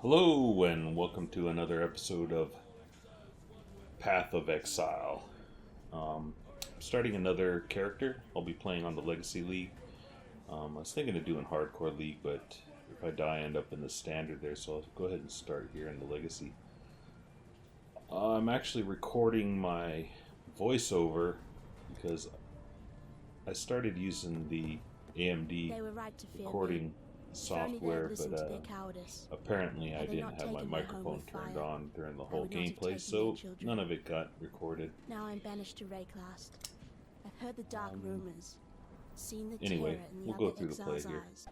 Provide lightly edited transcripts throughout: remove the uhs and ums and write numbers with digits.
Hello, and welcome to another episode of Path of Exile. Starting another character. I'll be playing on the Legacy League. I was thinking of doing Hardcore League, but if I die, I end up in the Standard there, so I'll go ahead and start here in the Legacy. I'm actually recording my voiceover because I started using the AMD recording software, but apparently I didn't have my microphone turned on during the whole gameplay, so none of it got recorded. Now I'm banished to Wraeclast. I've heard the dark rumors, seen the Anyway, terror in the we'll go other through the play exile's here. eyes.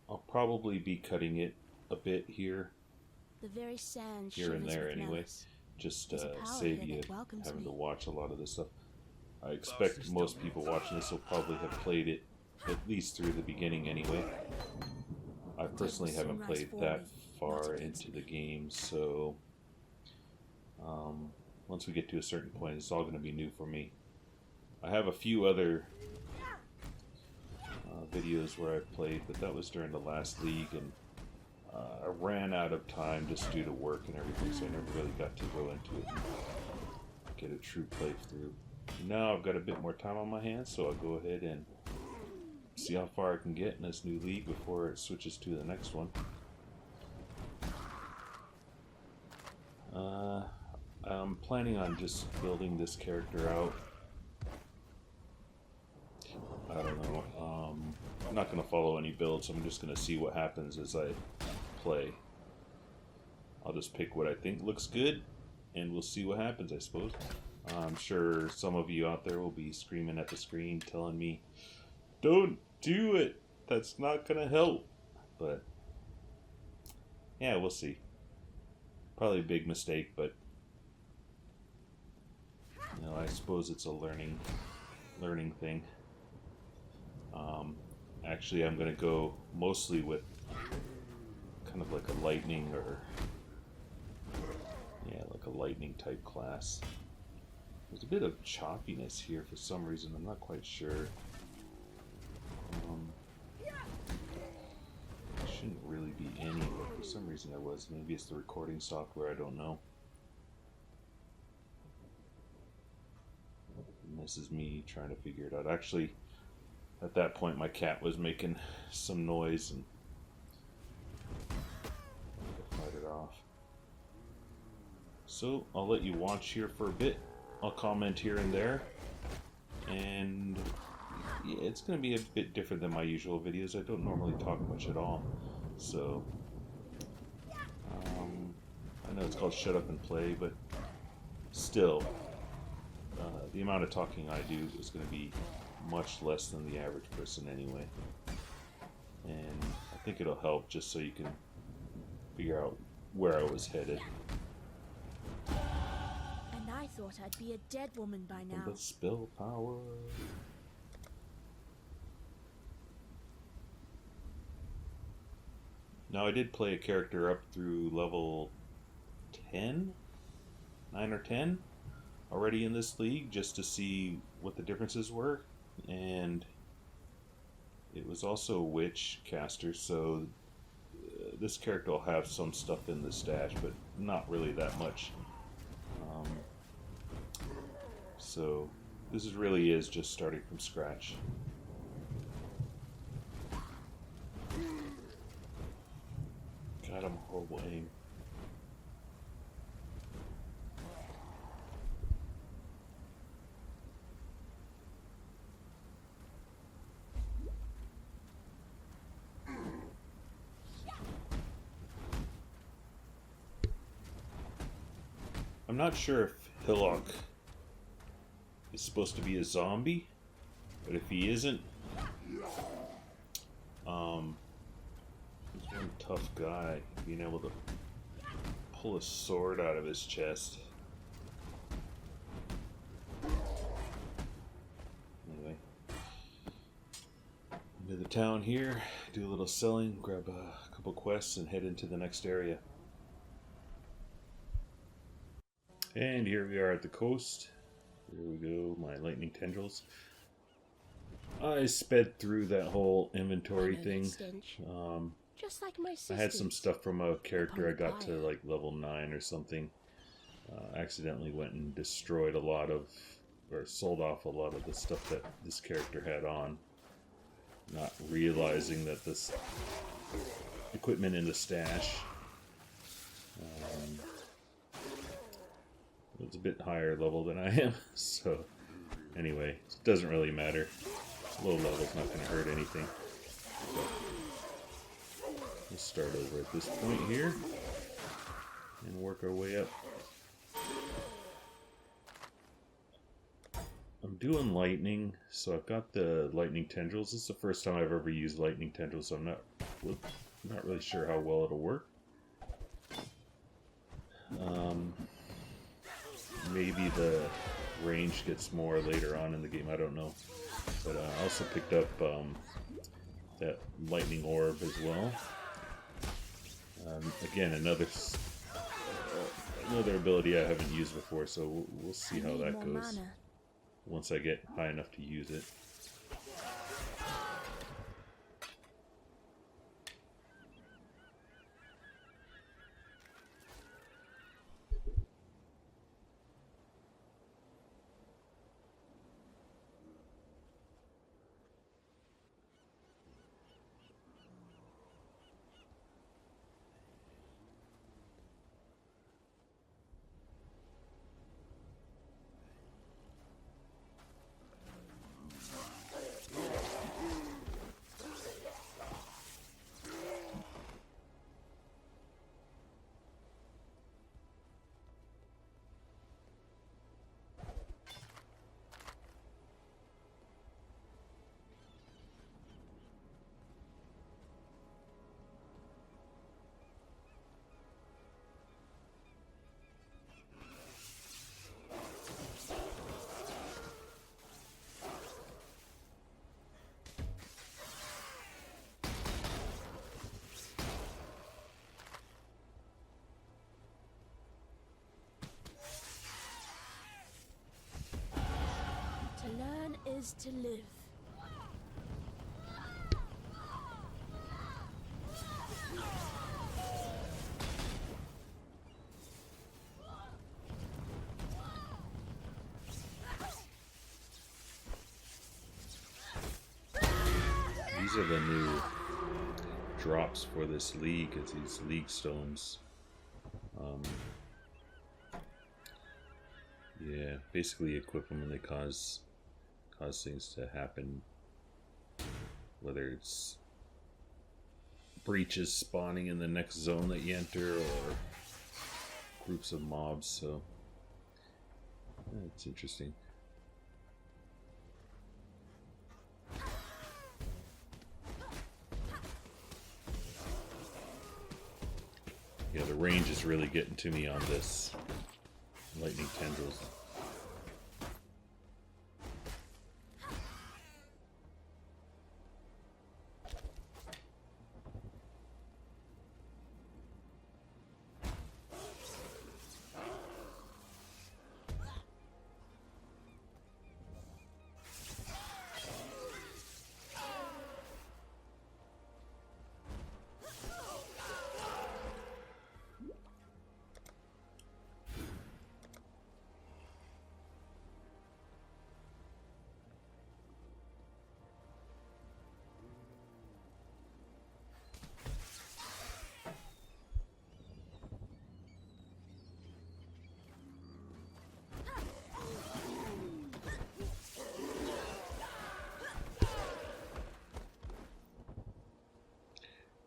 I'll probably be cutting it a bit here The very sand and shivers there with anyway, malice. just There's a to power save here you that welcomes having me. to watch a lot of this stuff. I expect most people watching this will probably have played it at least through the beginning anyway. I personally haven't played that far into the game, so once we get to a certain point, it's all going to be new for me. I have a few other videos where I've played, but that was during the last league, and I ran out of time just due to work and everything, so I never really got to go into it and get a true playthrough. Now I've got a bit more time on my hands, so I'll go ahead and see how far I can get in this new league before it switches to the next one. I'm planning on just building this character out. I don't know. I'm not going to follow any builds. I'm just going to see what happens as I play. I'll just pick what I think looks good, and we'll see what happens, I suppose. I'm sure some of you out there will be screaming at the screen telling me, "Don't do it! That's not going to help." But, yeah, we'll see. Probably a big mistake, but you know, I suppose it's a learning thing. Actually, I'm going to go mostly with kind of like a lightning like a lightning type class. There's a bit of choppiness here for some reason. I'm not quite sure. Shouldn't really be any, but for some reason there was. Maybe it's the recording software. I don't know. And this is me trying to figure it out. Actually, at that point, my cat was making some noise, and I fight it off. So I'll let you watch here for a bit. I'll comment here and there, and yeah, it's going to be a bit different than my usual videos. I don't normally talk much at all, so I know it's called Shut Up and Play, but still, the amount of talking I do is going to be much less than the average person anyway, and I think it'll help just so you can figure out where I was headed. And I thought I'd be a dead woman by now. The spell power. Now I did play a character up through level 10, 9 or 10 already in this league just to see what the differences were, and it was also a witch caster, so this character will have some stuff in the stash, but not really that much. So this really is just starting from scratch. God, I'm a horrible aim. I'm not sure if Hillock is supposed to be a zombie, but if he isn't, he's one tough guy, being able to pull a sword out of his chest. Anyway, into the town here, do a little selling, grab a couple quests, and head into the next area. And here we are at the coast. Here we go, my lightning tendrils. I sped through that whole inventory I know that thing. stench. Just like my I had some sisters. stuff from a character I got to fire. like level 9 or something. Accidentally went and destroyed a lot of, or sold off a lot of the stuff that this character had on. Not realizing that this equipment in the stash was a bit higher level than I am. So anyway, it doesn't really matter. Low level's not going to hurt anything. But we'll start over at this point here and work our way up. I'm doing lightning, so I've got the lightning tendrils. This is the first time I've ever used lightning tendrils, so I'm not really sure how well it'll work. Maybe the range gets more later on in the game, I don't know. But I also picked up that lightning orb as well. Again, another ability I haven't used before, so we'll see how that goes once I get high enough to use it. To learn is to live. These are the new drops for this league, as these league stones. Yeah, basically equip them and they cause things to happen. Whether it's breaches spawning in the next zone that you enter, or groups of mobs. So yeah, it's interesting. Yeah, the range is really getting to me on this lightning tendrils.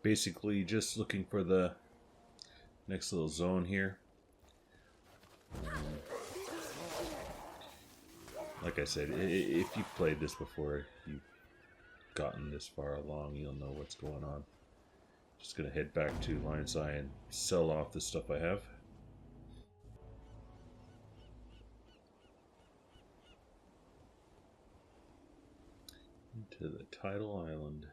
Basically just looking for the next little zone here. Like I said, if you've played this before, you've gotten this far along, you'll know what's going on. Just gonna head back to Lion's Eye and sell off the stuff I have. Into the Tidal Island.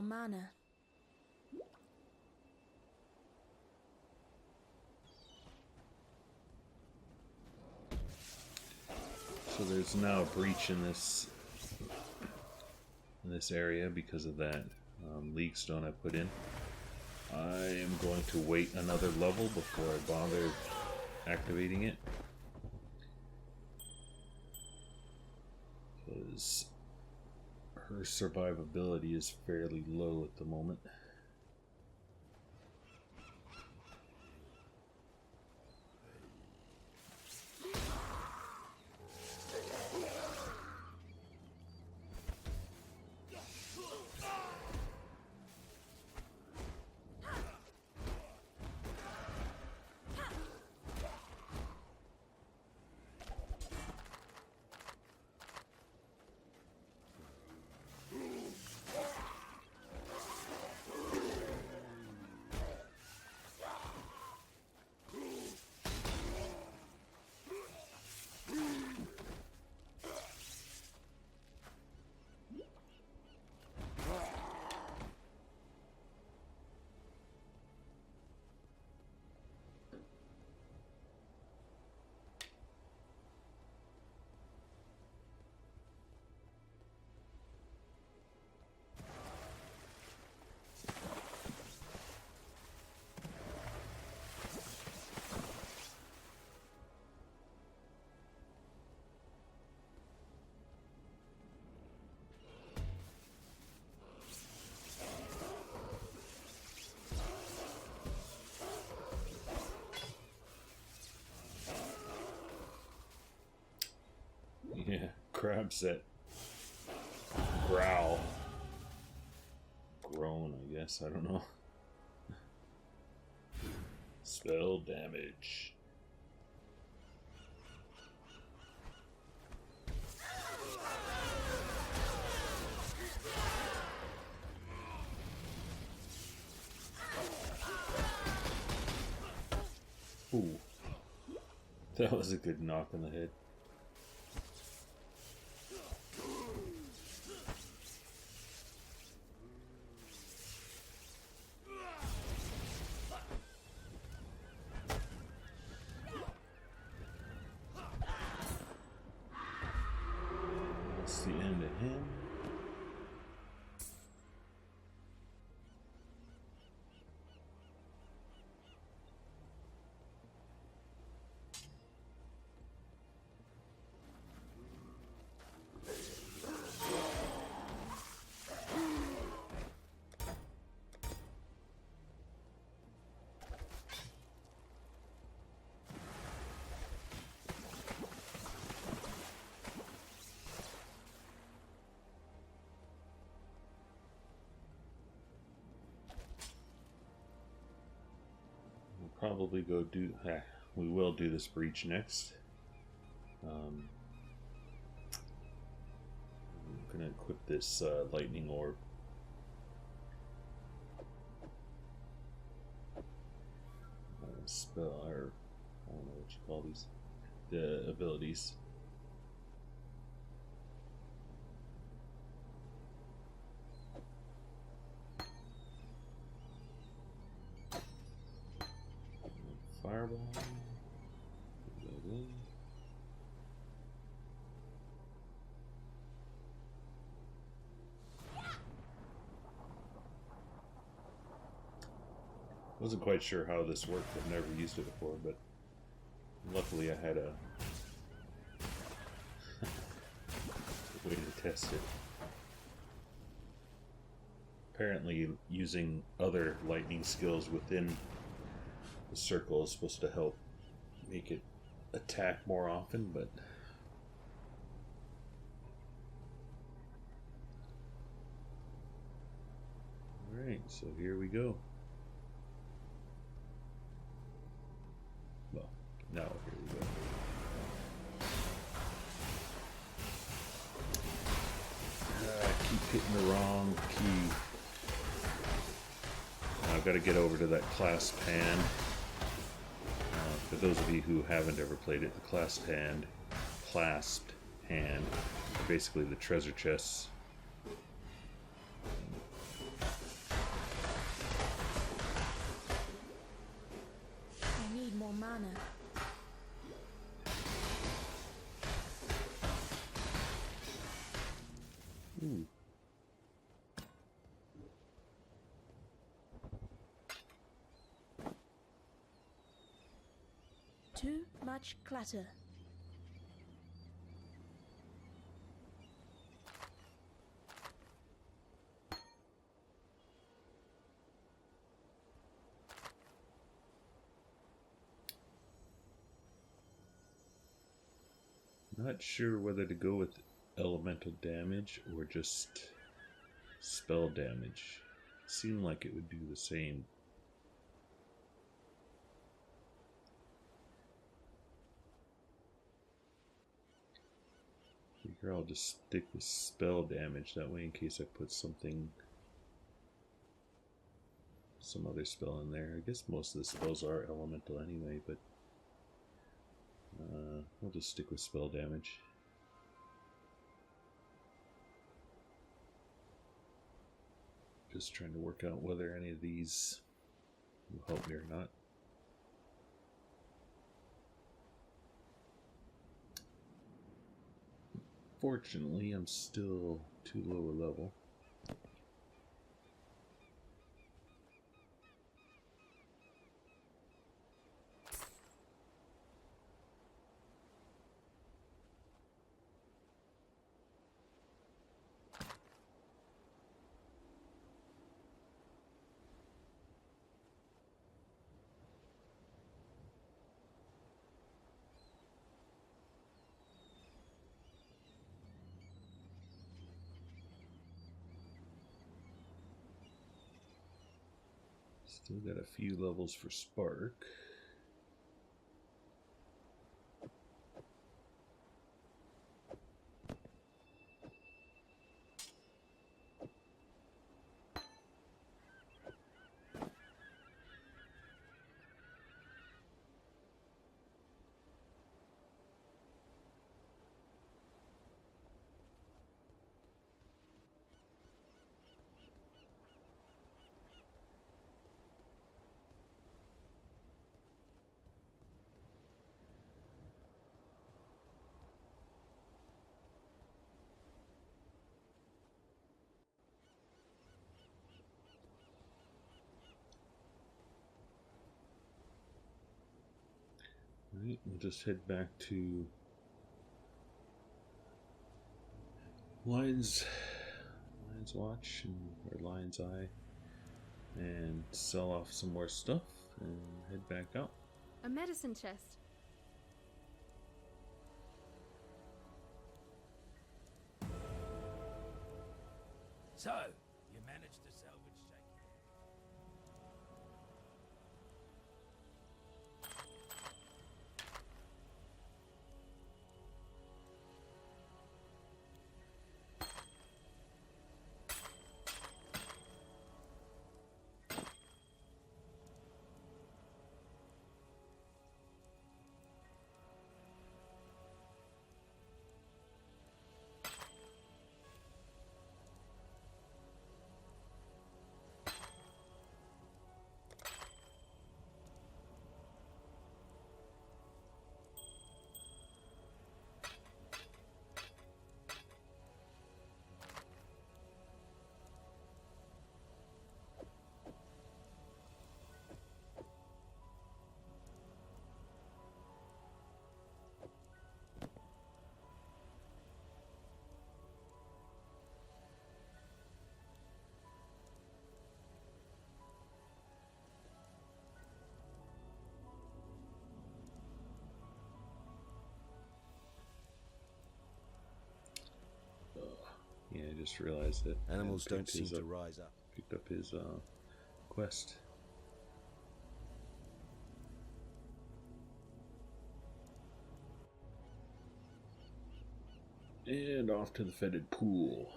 mana. So there's now a breach in this area because of that league stone I put in. I am going to wait another level before I bother activating it, because her survivability is fairly low at the moment. Yeah, crabs that growl. Groan, I guess. I don't know. Spell damage. Ooh. That was a good knock on the head. That's the end of him. Probably go do. We will do this breach next. I'm gonna equip this lightning orb. Spell, or I don't know what you call these. The abilities. Fireball. Put that in. Wasn't quite sure how this worked. I've never used it before, but luckily I had a way to test it. Apparently using other lightning skills within the circle is supposed to help make it attack more often, but alright, so here we go. Well, now here we go. I keep hitting the wrong key. I've got to get over to that clasp hand. For those of you who haven't ever played it, the clasped hand, are basically the treasure chests. Too much clutter. Not sure whether to go with elemental damage or just spell damage. Seemed like it would do the same. Figure I'll just stick with spell damage, that way in case I put some other spell in there. I guess most of the spells are elemental anyway, but I'll just stick with spell damage. Just trying to work out whether any of these will help me or not. Fortunately, I'm still too low a level. Still got a few levels for Spark. Right, we'll just head back to Lion's Watch or Lion's Eye and sell off some more stuff and head back out. A medicine chest. So, you managed to salvage Shaky. Yeah, I just realized that Animals don't seem to rise up. Picked up his quest. And off to the fetid pool.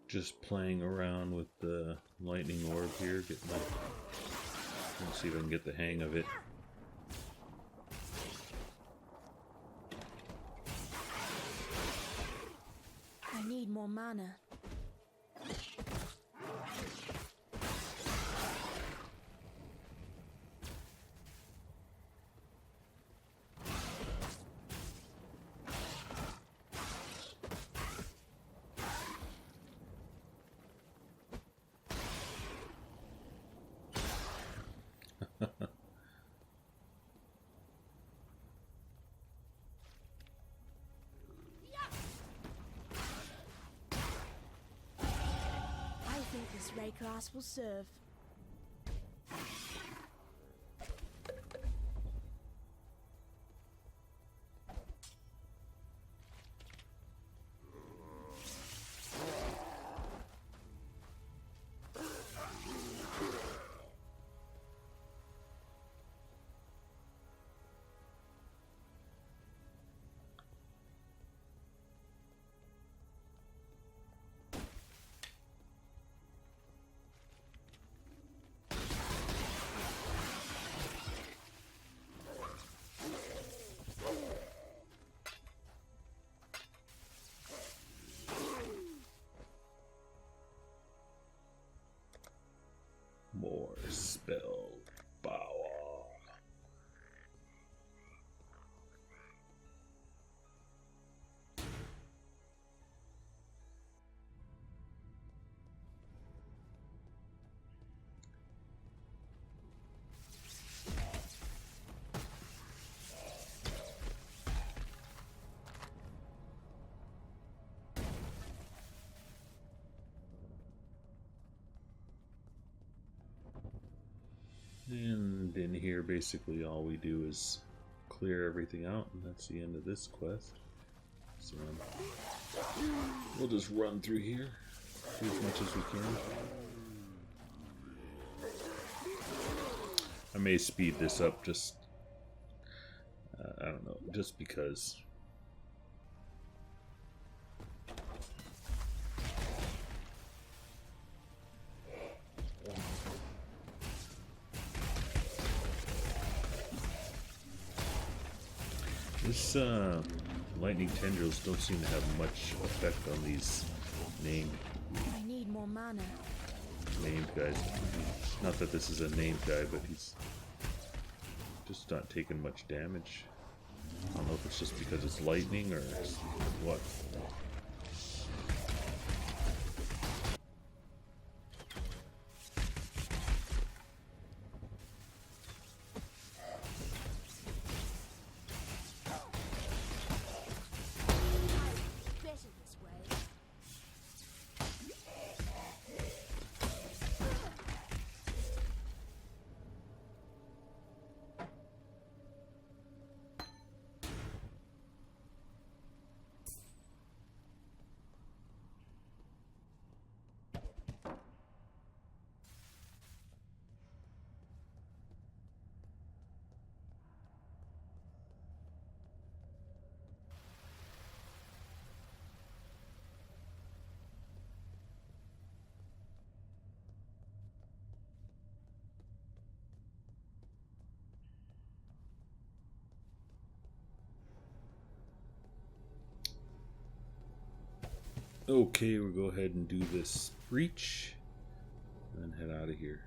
Just playing around with the lightning orb here. Let's see if I can get the hang of it. I need more mana. I think this Wraeclast will serve. More spell power. And in here, basically, all we do is clear everything out, and that's the end of this quest. So we'll just run through here, do as much as we can. I may speed this up just, I don't know, just because. This lightning tendrils don't seem to have much effect on these named I need more mana. guys. Not that this is a named guy, but he's just not taking much damage. I don't know if it's just because it's lightning or what. Better this way. Okay, we'll go ahead and do this breach and then head out of here.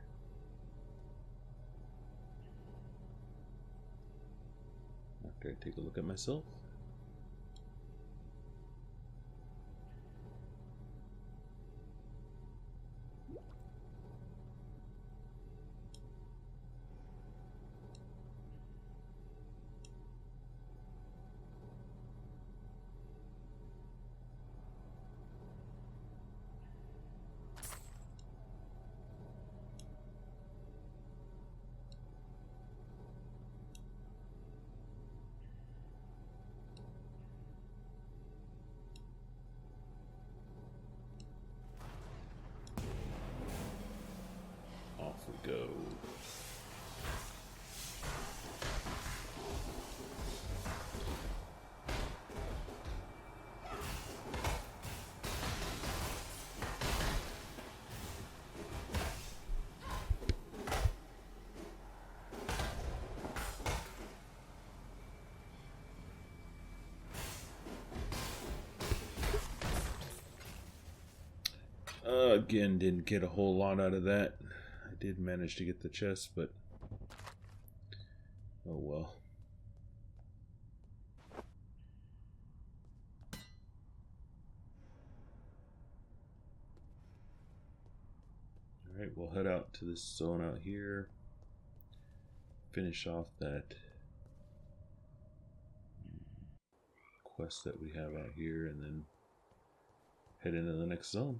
After I take a look at myself. Again, didn't get a whole lot out of that. I did manage to get the chest, but oh well. Alright, we'll head out to this zone out here. Finish off that quest that we have out here, and then head into the next zone.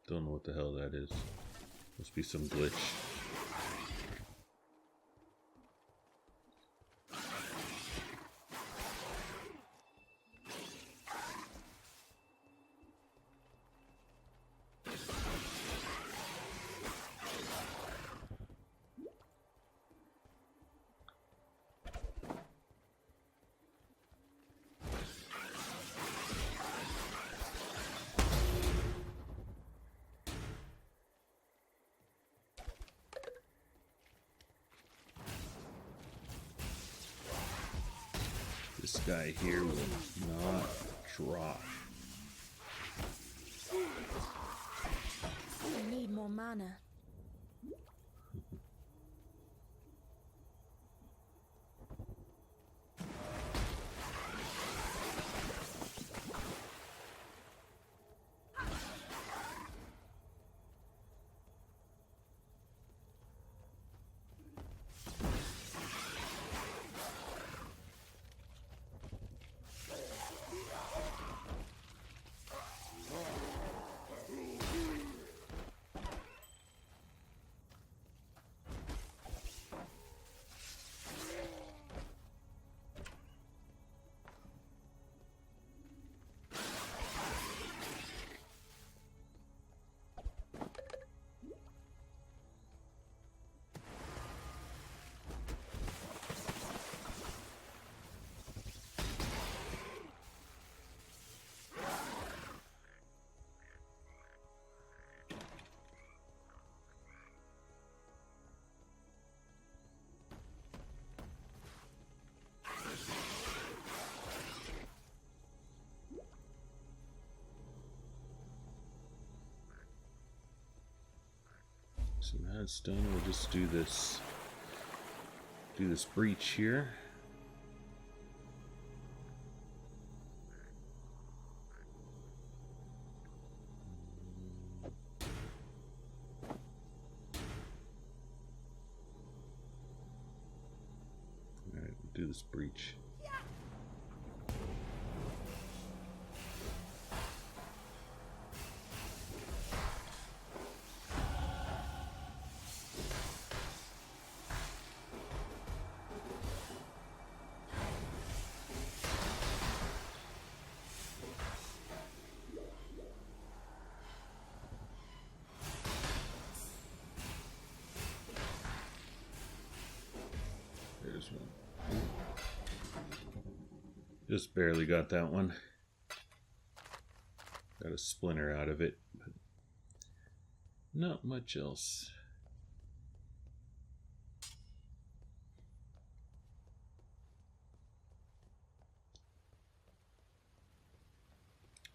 Don't know what the hell that is. Must be some glitch. This guy here will not drop. I need more mana. So that's done. We'll just do this breach here. All right, we'll do this breach. There's one. Just barely got that one. Got a splinter out of it, but not much else.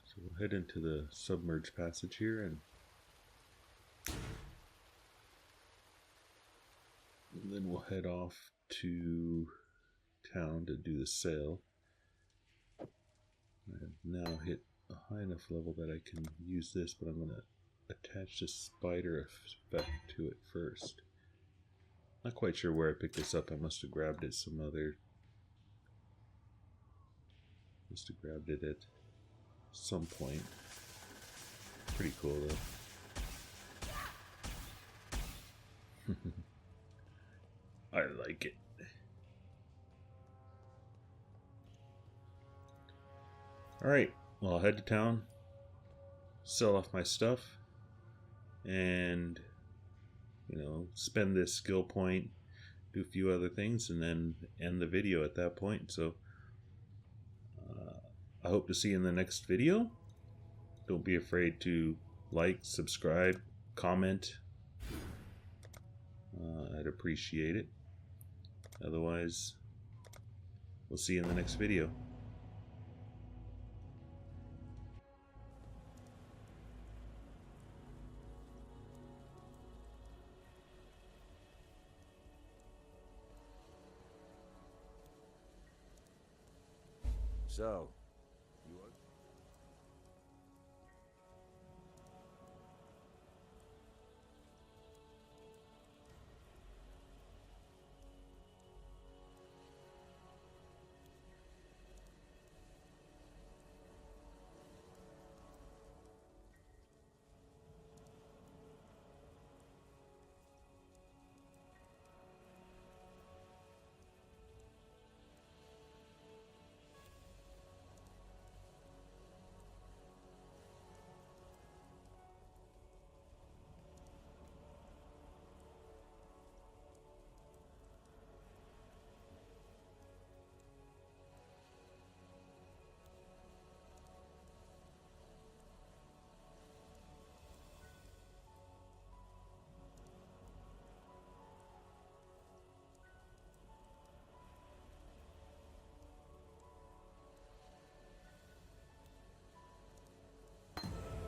So we'll head into the submerged passage here, and then we'll head off to town to do the sale. I've now hit a high enough level that I can use this, but I'm going to attach the spider effect to it first. Not quite sure where I picked this up. I must have grabbed it at some point. Pretty cool though. I like it. Alright, well, I'll head to town, sell off my stuff, and, spend this skill point, do a few other things, and then end the video at that point. So, I hope to see you in the next video. Don't be afraid to like, subscribe, comment. I'd appreciate it. Otherwise, we'll see you in the next video. So, you are...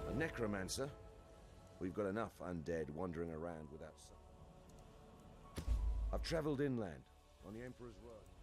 A necromancer? We've got enough undead wandering around without... I've traveled inland, on the Emperor's Road.